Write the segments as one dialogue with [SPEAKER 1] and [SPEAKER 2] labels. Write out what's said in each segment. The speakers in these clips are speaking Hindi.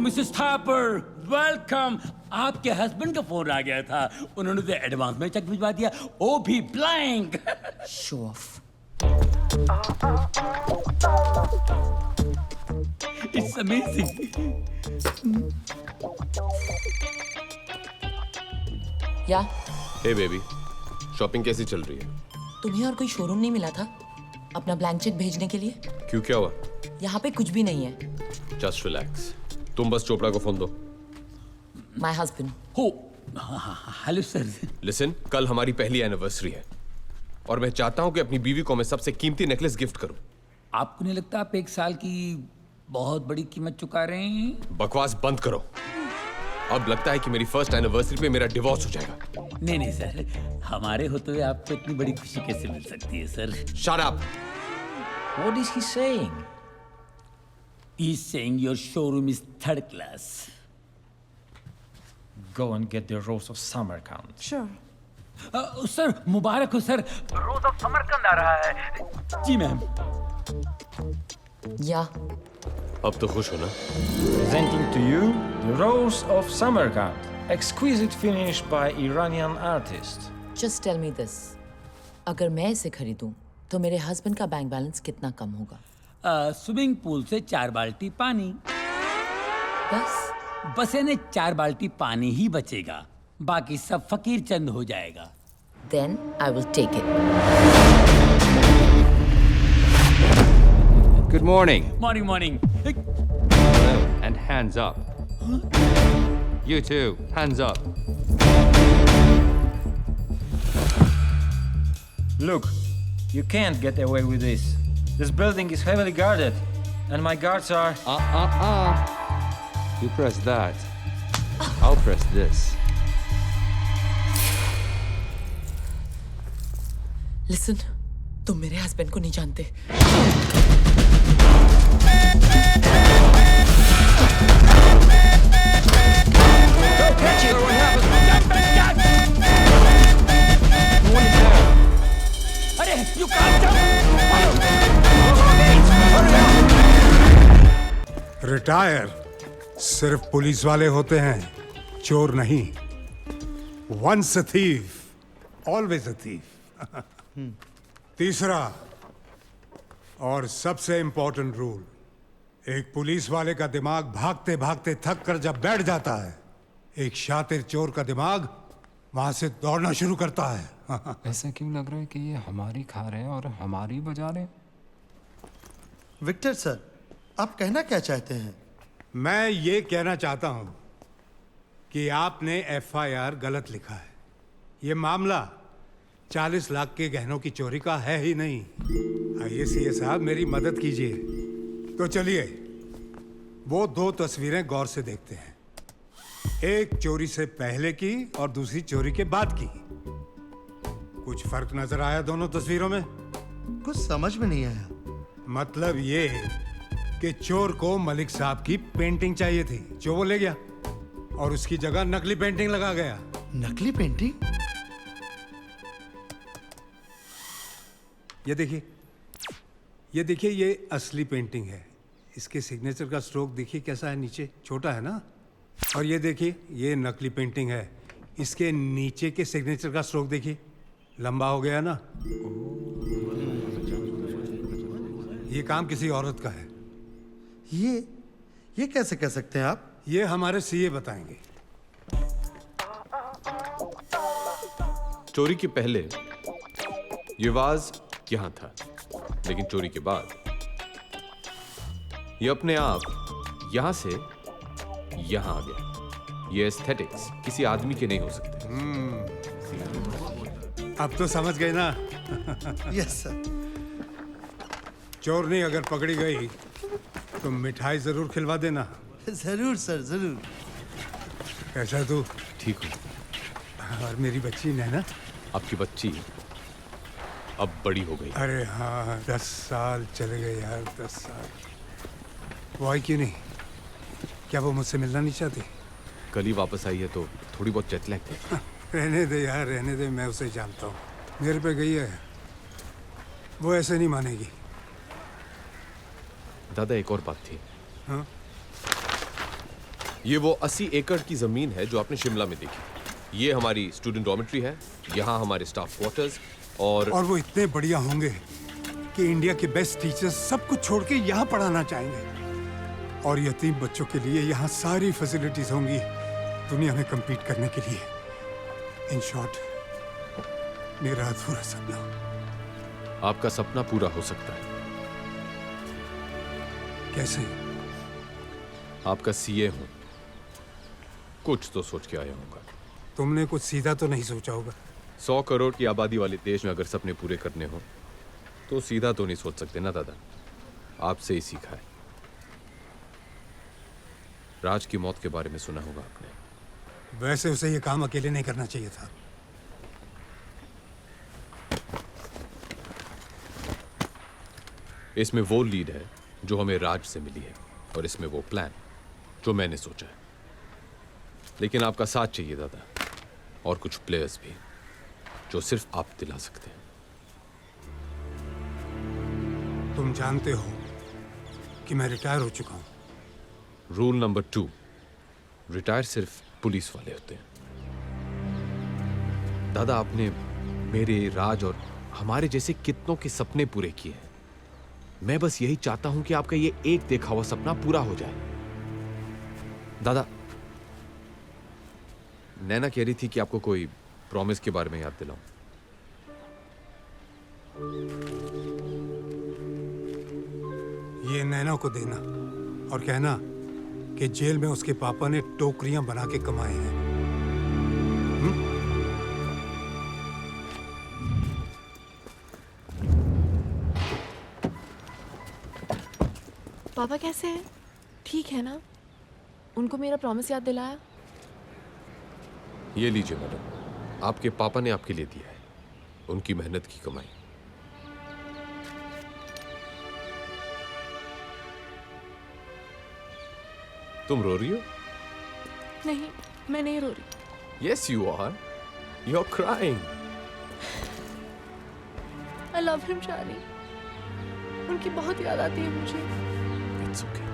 [SPEAKER 1] Mrs Thapar, welcome. आपके हस्बैंड का फोन आ गया था, उन्होंने तो एडवांस में चेक भिजवा दिया, वो भी blank.
[SPEAKER 2] Show off.
[SPEAKER 1] It's amazing.
[SPEAKER 2] या
[SPEAKER 3] हे बेबी, शॉपिंग कैसी चल रही है?
[SPEAKER 2] तुम्हें और कोई शोरूम नहीं मिला था अपना ब्लैंक चेक भेजने के लिए?
[SPEAKER 3] क्यों, क्या हुआ?
[SPEAKER 2] यहाँ पे कुछ भी नहीं है।
[SPEAKER 3] Just relax. तुम बस चोपड़ा को फोन दो।
[SPEAKER 2] My husband.
[SPEAKER 1] हो, हेलो सर।
[SPEAKER 3] लिसन, कल हमारी पहली एनिवर्सरी है और मैं चाहता हूँ कि अपनी बीवी को मैं सबसे कीमती नेकलेस गिफ्ट करूँ।
[SPEAKER 1] आपको नहीं लगता आप 1 साल की बहुत बड़ी कीमत चुका रहे हैं?
[SPEAKER 3] बकवास बंद करो। अब लगता है कि मेरी फर्स्ट एनिवर्सरी पे मेरा डिवोर्स हो जाएगा।
[SPEAKER 1] नहीं नहीं सर, हमारे होते हुए आपको इतनी बड़ी खुशी कैसे मिल सकती है sir?
[SPEAKER 3] Shut up.
[SPEAKER 4] What is he saying?
[SPEAKER 1] He's saying your showroom is 3rd class.
[SPEAKER 4] Go and get the Rose of Samarkand.
[SPEAKER 5] Sure.
[SPEAKER 1] Sir मुबारक हो सर, रोज ऑफ समरकंद आ रहा है। जी मैम।
[SPEAKER 2] या
[SPEAKER 3] अब तो खुश हो ना?
[SPEAKER 4] Presenting to you the Rose of Samarkand, exquisite finish by Iranian artist.
[SPEAKER 2] Just tell me this, अगर मैं इसे खरीदूं तो मेरे हस्बैंड का बैंक बैलेंस कितना कम होगा?
[SPEAKER 1] स्विमिंग पूल से 4 बाल्टी पानी।
[SPEAKER 2] बस
[SPEAKER 1] यानी 4 बाल्टी पानी ही बचेगा, बाकी सब फकीर चंद हो जाएगा।
[SPEAKER 2] Then I will take it.
[SPEAKER 6] Good morning.
[SPEAKER 1] Morning morning.
[SPEAKER 6] Hello, and hands up. You too, hands up.
[SPEAKER 4] Look, you can't get away with this. This building is heavily guarded, and my guards are...
[SPEAKER 6] You press that. I'll press this.
[SPEAKER 2] Listen, तुम मेरे हस्बैंड को नहीं जानते।
[SPEAKER 1] अरे यू कांट जंप।
[SPEAKER 7] रिटायर सिर्फ पुलिस वाले होते हैं, चोर नहीं। Once a thief always a thief. तीसरा और सबसे इंपॉर्टेंट रूल, एक पुलिस वाले का दिमाग भागते भागते थक कर जब बैठ जाता है, एक शातिर चोर का दिमाग वहां से दौड़ना शुरू करता है।
[SPEAKER 6] ऐसा क्यों लग रहा है कि ये हमारी खा रहे हैं और हमारी बजा रहे हैं?
[SPEAKER 8] विक्टर सर, आप कहना क्या चाहते हैं?
[SPEAKER 7] मैं ये कहना चाहता हूं कि आपने एफआईआर गलत लिखा है। ये मामला 40 लाख के गहनों की चोरी का है ही नहीं। आइए सीए साहब, मेरी मदद कीजिए। तो चलिए वो 2 तस्वीरें गौर से देखते हैं, एक चोरी से पहले की और दूसरी चोरी के बाद की। कुछ फर्क नजर आया दोनों तस्वीरों में?
[SPEAKER 8] कुछ समझ में नहीं आया।
[SPEAKER 7] मतलब ये कि चोर को मलिक साहब की पेंटिंग चाहिए थी, जो वो ले गया और उसकी जगह नकली पेंटिंग लगा गया।
[SPEAKER 8] नकली पेंटिंग?
[SPEAKER 7] ये देखिए, ये देखिए, ये असली पेंटिंग है। इसके सिग्नेचर का स्ट्रोक देखिए कैसा है, नीचे छोटा है ना। और ये देखिए, ये नकली पेंटिंग है, इसके नीचे के सिग्नेचर का स्ट्रोक देखिए, लंबा हो गया ना। ये काम किसी औरत का है।
[SPEAKER 8] ये कैसे कह सकते हैं आप?
[SPEAKER 7] ये हमारे सीए बताएंगे।
[SPEAKER 3] चोरी के पहले ये वाज यहां था, लेकिन चोरी के बाद ये अपने आप यहां से यहां आ गया। ये एस्थेटिक्स किसी आदमी के नहीं हो सकते।
[SPEAKER 7] अब तो समझ गए ना?
[SPEAKER 8] Yes sir.
[SPEAKER 7] चोरनी अगर पकड़ी गई तो मिठाई जरूर खिलवा देना।
[SPEAKER 8] जरूर सर, जरूर।
[SPEAKER 7] कैसा है तू?
[SPEAKER 3] ठीक हो?
[SPEAKER 7] और मेरी बच्ची नैना?
[SPEAKER 3] आपकी बच्ची अब बड़ी हो गई।
[SPEAKER 7] अरे हाँ, 10 साल चले गए यार, 10 साल। वो आई क्यों नहीं? क्या वो मुझसे मिलना नहीं चाहती?
[SPEAKER 3] कल ही वापस आई है तो थोड़ी बहुत जेट लैग थी।
[SPEAKER 7] रहने दे यार, रहने दे, मैं उसे जानता हूँ। मेरे पे गई है, वो ऐसे नहीं मानेगी।
[SPEAKER 3] दादा, एक और बात थी।
[SPEAKER 7] हाँ?
[SPEAKER 3] ये वो 80 एकड़ की जमीन है जो आपने शिमला में देखी। ये हमारी स्टूडेंट डॉर्मेट्री है, यहाँ हमारे स्टाफ क्वार्टर्स और
[SPEAKER 7] वो इतने बढ़िया होंगे कि इंडिया के बेस्ट टीचर्स सब कुछ छोड़ के यहाँ पढ़ाना चाहेंगे। और यतीम बच्चों के लिए यहाँ सारी फैसिलिटीज होंगी दुनिया में compete करने के लिए। इन शॉर्ट, मेरा अधूरा सपना।
[SPEAKER 3] आपका सपना पूरा हो सकता है।
[SPEAKER 7] कैसे?
[SPEAKER 3] आपका सीए हूं, कुछ तो सोच के आया होगा।
[SPEAKER 7] तुमने कुछ सीधा तो नहीं सोचा होगा।
[SPEAKER 3] 100 करोड़ की आबादी वाले देश में अगर सपने पूरे करने हो तो सीधा तो नहीं सोच सकते ना दादा। आपसे ही सीखा है। राज की मौत के बारे में सुना होगा आपने।
[SPEAKER 7] वैसे उसे ये काम अकेले नहीं करना चाहिए था।
[SPEAKER 3] इसमें वो लीड है जो हमें राज से मिली है और इसमें वो प्लान जो मैंने सोचा है। लेकिन आपका साथ चाहिए दादा, और कुछ प्लेयर्स भी जो सिर्फ आप दिला सकते हैं।
[SPEAKER 7] तुम जानते हो कि मैं रिटायर हो चुका हूं।
[SPEAKER 3] रूल नंबर 2, रिटायर सिर्फ पुलिस वाले होते हैं। दादा, आपने मेरे, राज और हमारे जैसे कितनों के सपने पूरे किए हैं। मैं बस यही चाहता हूं कि आपका ये एक देखा हुआ सपना पूरा हो जाए। दादा, नैना कह रही थी कि आपको कोई प्रॉमिस के बारे में याद दिलाऊं।
[SPEAKER 7] ये नैना को देना और कहना कि जेल में उसके पापा ने टोकरियां बना के कमाए हैं।
[SPEAKER 9] पापा कैसे हैं? ठीक है ना? उनको मेरा प्रॉमिस याद दिलाया?
[SPEAKER 3] ये लीजिए मैडम, आपके पापा ने आपके लिए दिया है, उनकी मेहनत की कमाई। तुम रो रही हो?
[SPEAKER 9] नहीं, मैं नहीं रो रही।
[SPEAKER 3] Yes, you are. You're crying.
[SPEAKER 9] I love him, शानी। उनकी बहुत याद आती है मुझे।
[SPEAKER 3] It's okay.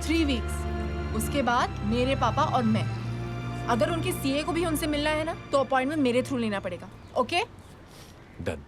[SPEAKER 9] 3 weeks। उसके बाद मेरे पापा और मैं। अगर उनके सीए को भी उनसे मिलना है ना, तो अपॉइंटमेंट मेरे थ्रू लेना पड़ेगा। ओके?
[SPEAKER 3] Done.